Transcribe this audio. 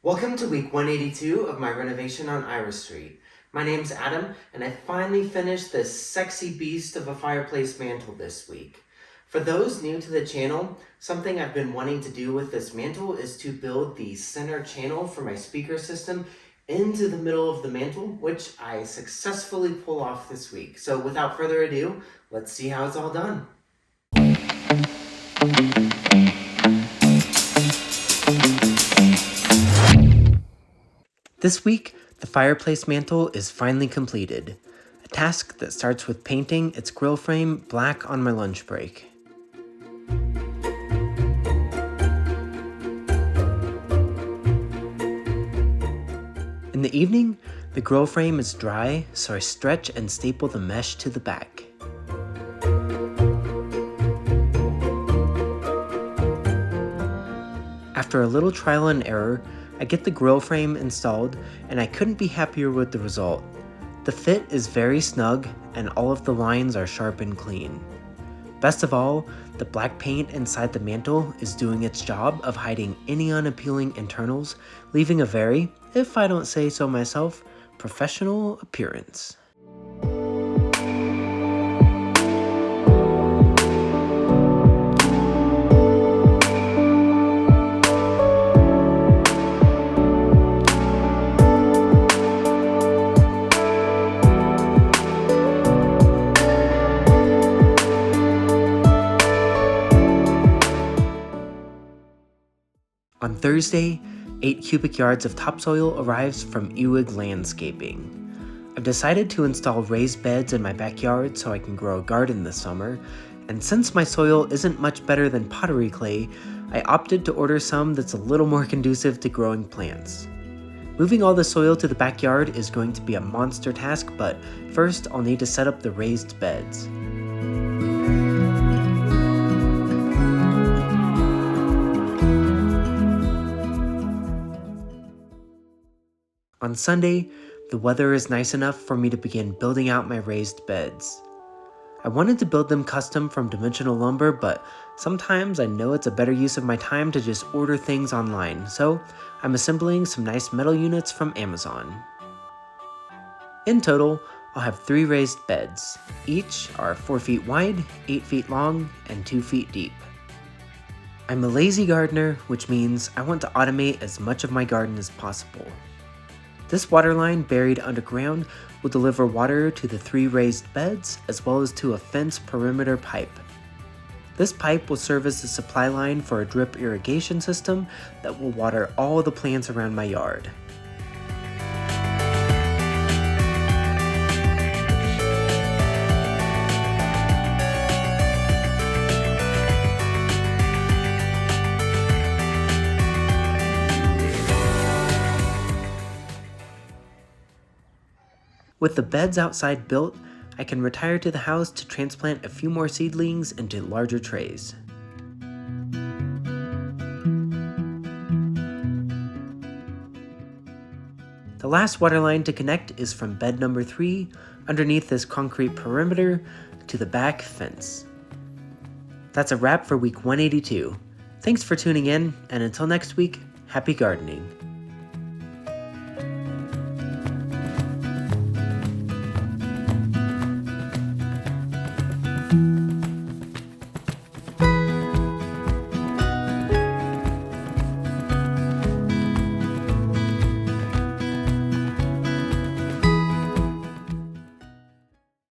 Welcome to week 182 of my renovation on Iris Street. My name's Adam, and I finally finished this sexy beast of a fireplace mantle this week. For those new to the channel, something I've been wanting to do with this mantle is to build the center channel for my speaker system into the middle of the mantle, which I successfully pull off this week. So without further ado, let's see how it's all done. This week, the fireplace mantle is finally completed, a task that starts with painting its grill frame black on my lunch break. In the evening, the grill frame is dry, so I stretch and staple the mesh to the back. After a little trial and error, I get the grill frame installed, and I couldn't be happier with the result. The fit is very snug, and all of the lines are sharp and clean. Best of all, the black paint inside the mantle is doing its job of hiding any unappealing internals, leaving a very, if I don't say so myself, professional appearance. On Thursday, 8 cubic yards of topsoil arrives from Ewing Landscaping. I've decided to install raised beds in my backyard so I can grow a garden this summer, and since my soil isn't much better than pottery clay, I opted to order some that's a little more conducive to growing plants. Moving all the soil to the backyard is going to be a monster task, but first I'll need to set up the raised beds. On Sunday, the weather is nice enough for me to begin building out my raised beds. I wanted to build them custom from dimensional lumber, but sometimes I know it's a better use of my time to just order things online, so I'm assembling some nice metal units from Amazon. In total, I'll have 3 raised beds. Each are 4 feet wide, 8 feet long, and 2 feet deep. I'm a lazy gardener, which means I want to automate as much of my garden as possible. This water line buried underground will deliver water to the 3 raised beds as well as to a fence perimeter pipe. This pipe will serve as the supply line for a drip irrigation system that will water all the plants around my yard. With the beds outside built, I can retire to the house to transplant a few more seedlings into larger trays. The last water line to connect is from bed number 3, underneath this concrete perimeter, to the back fence. That's a wrap for week 182. Thanks for tuning in, and until next week, happy gardening.